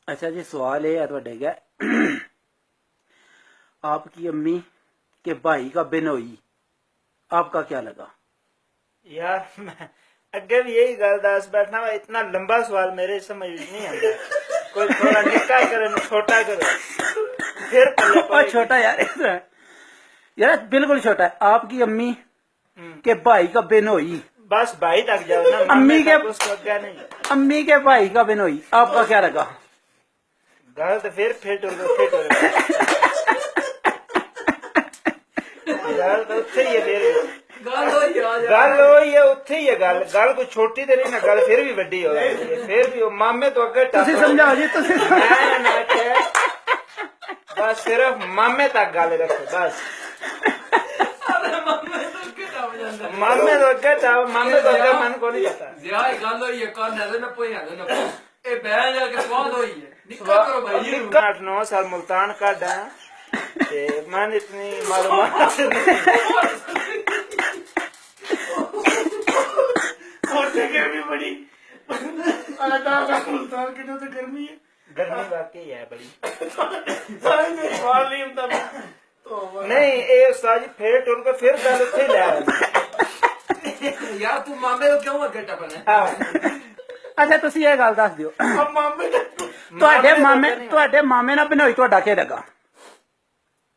अच्छा जी, सवाल ये है ਤੁਹਾਡੇ क्या आपकी अम्मी के भाई का बिनोई आपका क्या लगा? यार मैं अगे भी यही गल दस बैठना वा, इतना लंबा सवाल मेरे समझ नहीं आता। कोई थोड़ा निक्का करो न छोटा करो फिर पल्ले और पड़ेगी। छोटा यार बिल्कुल छोटा है। आपकी अम्मी हम्म, के भाई का बिनोई, बस भाई तक जाओ ना, अम्मी मामे के तक उसको अग्गा नहीं। अम्मी के भाई का बिनोई आपका क्या लगा? गल तो फिर फिट हो गल तो उत्थे ही है फिर गल होई है उत्थे ही है गल कोई छोटी तो नहीं ना, गल फिर भी वड्डी हो जाती है। फिर भी वो मामे तो अगे तुसी समझाओ जी, तुसी बस सिर्फ मामे तक गल रखो बस। मामे तो अगे चाहो, मामे तो अगे मन को नहीं पता। निक्का 8-9 साल मुल्तान काटा ते मन इतनी मालूमात गर्मी बड़ी मुल्तान की तो गर्मी है, गर्मी वाकई है बड़ी। नहीं ये उस्ताद जी फिर टुर के फिर गल उत्थे ले यार तू मामे को क्यों अगे टपना? अच्छा तुसी ये गल दस दियो, मामे ਤੁਹਾਡੇ ਮਾਮੇ ਨਾਲ ਬਿਨੋਈ ਤੁਹਾਡਾ ਕੀ ਲੱਗਾ?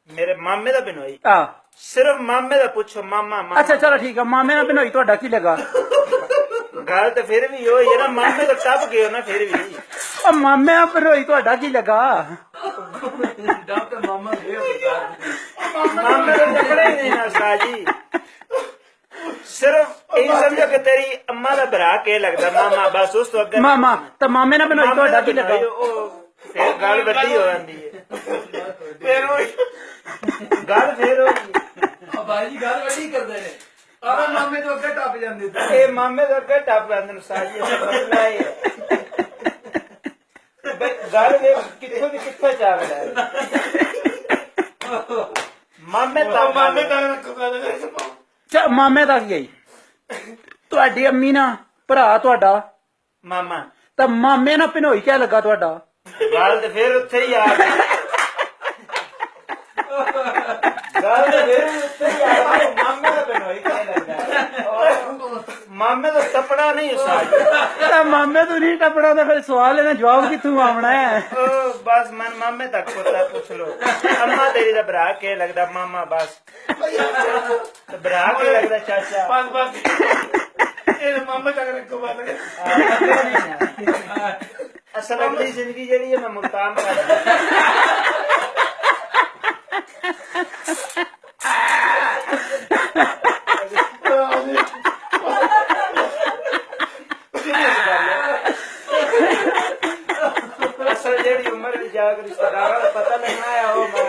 मेरे मामे का बिनोई आ सिर्फ मामे का पूछो, मामा मामा। अच्छा चलो ठीक है, मामे ਨਾਲ ਬਿਨੋਈ ਤੁਹਾਡਾ ਕੀ ਲੱਗਾ? गल तो फिर भी हो ये ना, मामे तो टप गए ना फिर भी। ਉਹ ਮਾਮੇ ਨਾਲ ਬਿਨੋਈ ਤੁਹਾਡਾ ਕੀ ਲੱਗਾ? मामे तो टकरे ही नहीं ना उस्ताद जी। सिर्फ यही समझो कि तेरी अम्मा का भरा के लगता मामा, बस उस तो अगर ਮਾਮਾ ਤਾਂ ਮਾਮੇ ਨਾਲ ਬਿਨੋਈ ਤੁਹਾਡਾ ਕੀ ਲੱਗਾ? फिर गल वड्डी हो जाती है, गल फिर होगी। भाई जी गल वड्डी करदे ने, आवे मामे तो अगे टप जांदे ते। ये मामे तो अगे टप जाते हैं उस्ताद जी, ऐसा मसला है। भाई गल वे कित्थों दी कित्थे जा रहा है। मामे तक ਚਾ ਮਾਮੇ ਤੱਕ ਗਈ। ਤੁਹਾਡੀ ਅੰਮੀ ਨਾਲ ਭਰਾ ਤੁਹਾਡਾ मामा ਤਾਂ ਮਾਮੇ ਨਾਲ ਬਿਨੋਈ ਕਿਆ ਲੱਗਾ ਤੁਹਾਡਾ? गल तो फिर उत्थे ही आ गई। गल तो फिर उत्थे ही आ गई, मामे का बिनोई क्या लगदा है? मामे तो टपड़ा नहीं उस्ताद जी। ਤਾਂ ਮਾਮੇ ਤੋਂ ਨਹੀਂ ਟੱਪਣਾ ਤਾਂ ਫਿਰ ਸਵਾਲ ਇਹਦਾ ਜਵਾਬ ਕਿੱਥੋਂ ਆਉਣਾ ਹੈ? ओ, बस मन मामे तक पता पूछ लो। अम्मा तेरी दा भरा के लगदा, मामा बस तो भरा के लगदा, चाचा बस ये मामे तक रखो बात। असल अगली जिंदगी जेड़ी है मैं मुल्तान का असल जेड़ी उम्र दी जाग रिश्तेदारां दा पता लगना है, ओ मैं